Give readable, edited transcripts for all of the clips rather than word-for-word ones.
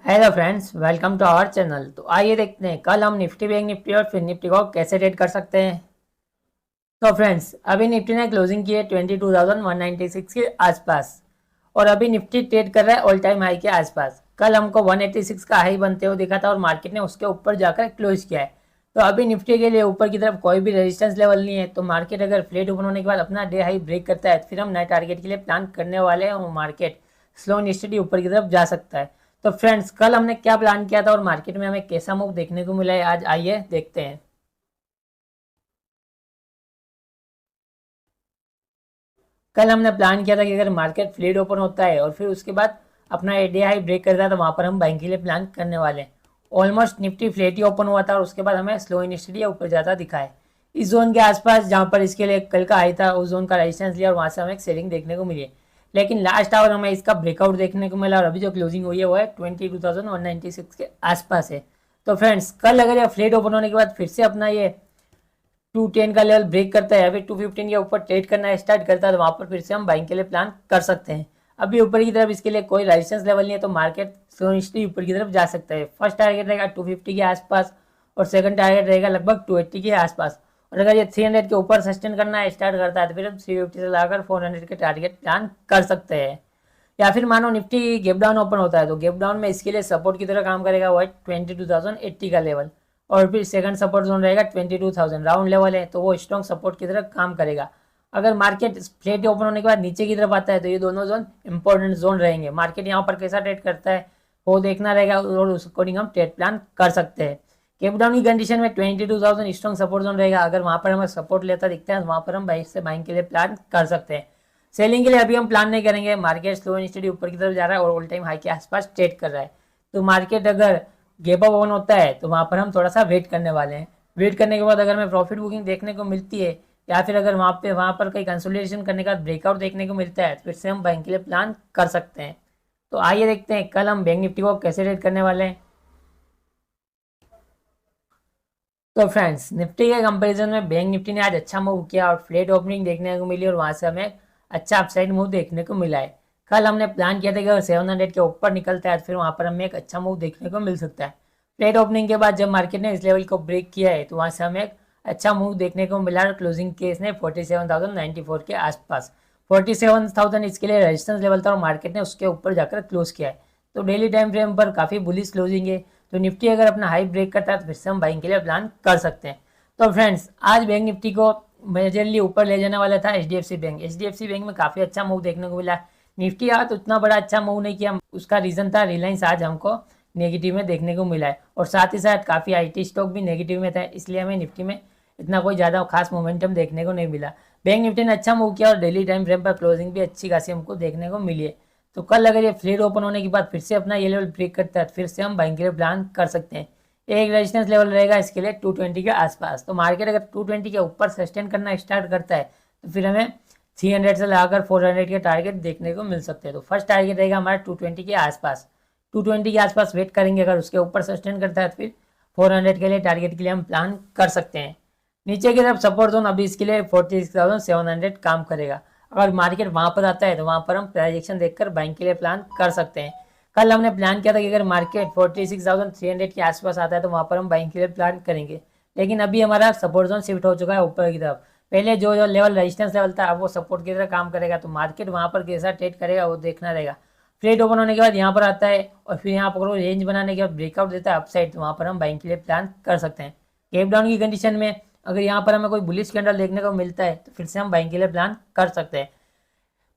Hello friends, welcome to our channel. तो आइए देखते हैं कल हम निफ्टी, बैंक निफ्टी और फिर निफ्टी को कैसे ट्रेड कर सकते हैं। तो फ्रेंड्स, अभी निफ्टी ने क्लोजिंग की है 22,196 के आसपास और अभी निफ्टी ट्रेड कर रहा है ऑल टाइम हाई के आसपास। कल हमको 186 का हाई बनते हुए दिखा था और मार्केट ने उसके ऊपर जाकर क्लोज किया है। तो अभी निफ्टी के लिए ऊपर की तरफ कोई भी रेजिस्टेंस लेवल नहीं है। तो मार्केट अगर फ्लैट ओपन होने के बाद अपना डे हाई ब्रेक करता है तो फिर हम नए टारगेट के लिए प्लान करने वाले हैं और मार्केट स्लो एंड स्टडी ऊपर की तरफ जा सकता है। तो फ्रेंड्स, कल हमने क्या प्लान किया था और मार्केट में हमें कैसा मूव देखने को मिला है, आज आइए देखते हैं। कल हमने प्लान किया था कि अगर मार्केट फ्लैट ओपन होता है और फिर उसके बाद अपना डे हाई ब्रेक करता है तो वहां पर हम बाइंग के लिए प्लान करने वाले हैं। ऑलमोस्ट निफ्टी फ्लैट ही ओपन हुआ था और उसके बाद हमें स्लो एंड स्टडी ऊपर जाता दिखा है। इस जोन के आसपास जहां पर इसके लिए कल का हाई था उस जोन का रेजिस्टेंस लिया और वहां से हमें एक सेलिंग देखने को मिली है। लेकिन लास्ट आवर हमें इसका ब्रेकआउट देखने को मिला और अभी जो क्लोजिंग हुई है वो है 22,196 के आसपास है। तो फ्रेंड्स, कल अगर ये फ्लैट ओपन होने के बाद फिर से अपना ये 210 का लेवल ब्रेक करता है या फिर 215 के ऊपर ट्रेड करना स्टार्ट करता है तो वहां पर फिर से हम बाइंग के लिए प्लान कर सकते हैं। अभी ऊपर की तरफ इसके लिए कोई रेजिस्टेंस लेवल नहीं है तो मार्केट स्लोनिस्टली ऊपर की तरफ जा सकता है। फर्स्ट टारगेट रहेगा 250 के आसपास और सेकंड टारगेट रहेगा लगभग 280 के आसपास। और अगर ये 300 के ऊपर सस्टेन करना स्टार्ट करता है तो फिर हम 350 से लाकर 400 के टारगेट प्लान कर सकते हैं। या फिर मानो निफ्टी गैप डाउन ओपन होता है तो गैप डाउन में इसके लिए सपोर्ट की तरह काम करेगा वो है 22,080 का लेवल। और फिर सेकंड सपोर्ट जोन रहेगा 22,000, राउंड लेवल है तो वो स्ट्रॉन्ग सपोर्ट की तरह काम करेगा। अगर मार्केट फ्लैट ओपन होने के बाद नीचे की तरफ आता है तो ये दोनों जोन इंपॉर्टेंट जोन रहेंगे। मार्केट यहाँ पर कैसा ट्रेड करता है वो देखना रहेगा और उस अकॉर्डिंग हम ट्रेड प्लान कर सकते हैं। गैप डाउन की कंडीशन में 22,000 स्ट्रॉन्ग सपोर्ट जोन रहेगा। अगर वहाँ पर हमें सपोर्ट लेता दिखता है तो वहाँ पर हम बाइक से बाइंग के लिए प्लान कर सकते हैं। सेलिंग के लिए अभी हम प्लान नहीं करेंगे। मार्केट स्लो एंड स्टडी ऊपर की तरफ जा रहा है और ऑल टाइम हाई के आसपास ट्रेड कर रहा है। तो मार्केट अगर गैप अप ओन होता है तो वहाँ पर हम थोड़ा सा वेट करने वाले हैं। वेट करने के बाद अगर हमें प्रॉफिट बुकिंग देखने को मिलती है या फिर अगर वहाँ पर कहीं कंसोलिडेशन करने का ब्रेकआउट देखने को मिलता है तो फिर से हम बैंक के लिए प्लान कर सकते हैं। तो आइए देखते हैं कल हम बैंक निफ्टी को कैसे रेट करने वाले हैं। तो फ्रेंड्स, निफ्टी के कंपैरिजन में बैंक निफ्टी ने आज अच्छा मूव किया और फ्लैट ओपनिंग देखने को मिली और वहाँ से हमें अच्छा अपसाइड मूव देखने को मिला है। कल हमने प्लान किया था कि अगर 700 के ऊपर निकलता है तो फिर वहाँ पर हमें एक अच्छा मूव देखने को मिल सकता है। फ्लैट ओपनिंग के बाद जब मार्केट ने इस लेवल को ब्रेक किया है तो वहाँ से हमें एक अच्छा मूव देखने को मिला और क्लोजिंग के इसने 47,094 के आसपास। 47,000 इसके लिए रेजिस्टेंस लेवल था और मार्केट ने उसके ऊपर जाकर क्लोज किया है। तो डेली टाइम फ्रेम पर काफ़ी बुलिश क्लोजिंग है। तो निफ्टी अगर अपना हाई ब्रेक करता है तो फिर से हम बाइंग के लिए प्लान कर सकते हैं। तो फ्रेंड्स, आज बैंक निफ्टी को मेजरली ऊपर ले जाने वाला था एचडीएफसी बैंक। एचडीएफसी बैंक में काफ़ी अच्छा मूव देखने को मिला। निफ्टी आज उतना बड़ा अच्छा मूव नहीं किया, उसका रीज़न था रिलायंस आज हमको नेगेटिव में देखने को मिला है और साथ ही साथ काफ़ी आईटी स्टॉक भी नेगेटिव में था, इसलिए हमें निफ्टी में इतना कोई ज़्यादा खास मोमेंटम देखने को नहीं मिला। बैंक निफ्टी ने अच्छा मूव किया और डेली टाइम फ्रेम पर क्लोजिंग भी अच्छी खासी हमको देखने को मिली है। तो कल अगर ये फ्लैट ओपन होने के बाद फिर से अपना ये लेवल ब्रेक करता है तो फिर से हम बाइंग के लिए प्लान कर सकते हैं। एक रेजिस्टेंस लेवल रहेगा इसके लिए 220 के आसपास। तो मार्केट अगर 220 के ऊपर सस्टेन करना स्टार्ट करता है तो फिर हमें 300 से लगाकर 400 के टारगेट देखने को मिल सकते हैं। तो फर्स्ट टारगेट रहेगा हमारा 220 के आसपास। 220 के आसपास वेट करेंगे, अगर उसके ऊपर सस्टेन करता है तो फिर 400 के लिए टारगेट के लिए हम प्लान कर सकते हैं। नीचे की तरफ सपोर्ट जोन अभी इसके लिए 46,700 काम करेगा। अगर मार्केट वहाँ पर आता है तो वहाँ पर हम प्राइजेक्शन देखकर बाइंग के लिए प्लान कर सकते हैं। कल हमने प्लान किया था कि अगर मार्केट 46,300 के आसपास आता है तो वहाँ पर हम बाइंग के लिए प्लान करेंगे। लेकिन अभी हमारा सपोर्ट जोन शिफ्ट हो चुका है ऊपर की तरफ। पहले जो जो लेवल रेजिस्टेंस लेवल था अब वो सपोर्ट की तरह काम करेगा। तो मार्केट वहाँ पर कैसा ट्रेड करेगा वो देखना रहेगा। फ्लैट ओपन होने के बाद यहाँ पर आता है और फिर यहाँ पर रेंज बनाने के बाद ब्रेकआउट देता है अपसाइड तो वहाँ पर हम बाइंग के लिए प्लान कर सकते हैं। गैप डाउन की कंडीशन में अगर यहाँ पर हमें कोई बुलिश कैंडल देखने को मिलता है तो फिर से हम बाइंग के लिए प्लान कर सकते हैं।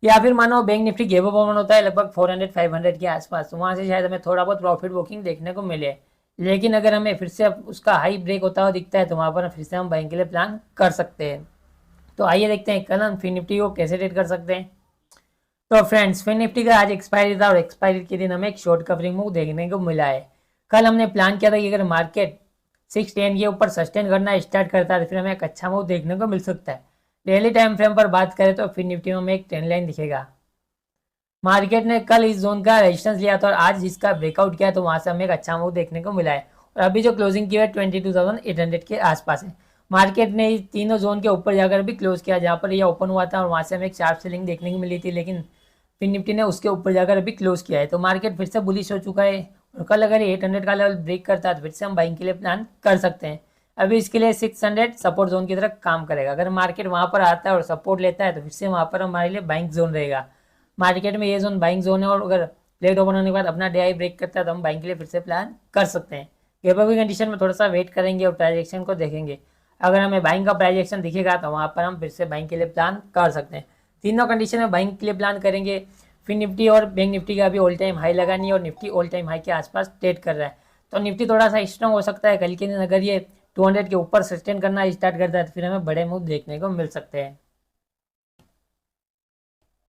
या फिर मानो bank Nifty gap up open होता है लगभग 400-500 के आसपास तो वहाँ से शायद हमें थोड़ा बहुत प्रॉफिट बुकिंग देखने को मिले। लेकिन अगर हमें फिर से उसका हाई ब्रेक होता हुआ दिखता है तो वहाँ पर फिर से हम बाइंग के लिए प्लान कर सकते हैं। तो आइए देखते हैं कल हम फिन निफ्टी को कैसे ट्रेड कर सकते हैं। तो फ्रेंड्स, फिन निफ्टी का आज एक्सपायरी था और एक्सपायरी के दिन हमें एक शॉर्ट कवरिंग मूव देखने को मिला है। कल हमने प्लान किया था कि अगर मार्केट 610 के ऊपर सस्टेन करना स्टार्ट करता है तो फिर हमें एक अच्छा मूव देखने को मिल सकता है। डेली टाइम फ्रेम पर बात करें तो फिर निफ्टी में हमें एक ट्रेंड लाइन दिखेगा। मार्केट ने कल इस जोन का रेजिस्टेंस लिया था और आज इसका ब्रेकआउट किया तो वहां से हमें एक अच्छा मूव देखने को मिला है और अभी जो क्लोजिंग की है 22,800 के आसपास है। मार्केट ने इस तीनों जोन के ऊपर जाकर भी क्लोज किया जहां पर यह ओपन हुआ था और वहां से हमें एक शार्प सेलिंग देखने को मिली थी, लेकिन फिर निफ्टी ने उसके ऊपर जाकर अभी क्लोज किया है। तो मार्केट फिर से बुलिश हो चुका है और कल अगर ये 800 का लेवल ब्रेक करता है तो फिर से हम बाइंग के लिए प्लान कर सकते हैं। अभी इसके लिए 600 सपोर्ट जोन की तरह काम करेगा। अगर मार्केट वहाँ पर आता है और सपोर्ट लेता है तो फिर से वहाँ पर हमारे लिए बाइंग जोन रहेगा। मार्केट में ये जोन बाइंग जोन है और अगर प्लेट ओपन होने के बाद अपना डे ब्रेक करता है तो हम बाइंग के लिए फिर से प्लान कर सकते हैं। गैप अप की कंडीशन में थोड़ा सा वेट करेंगे और प्राइस एक्शन को देखेंगे। अगर हमें बाइंग का प्राइस एक्शन दिखेगा तो वहाँ पर हम फिर से बाइंग के लिए प्लान कर सकते हैं। तीनों कंडीशन में बाइंग के लिए प्लान करेंगे। फिर निफ्टी और बैंक निफ्टी का भी ऑल टाइम हाई लगा नहीं और निफ्टी ऑल टाइम हाई के आसपास ट्रेड कर रहा है, तो निफ्टी थोड़ा सा स्ट्रॉन्ग हो सकता है कल के दिन। अगर ये 200 के ऊपर सस्टेन करना स्टार्ट करता है तो फिर हमें बड़े मूव देखने को मिल सकते हैं।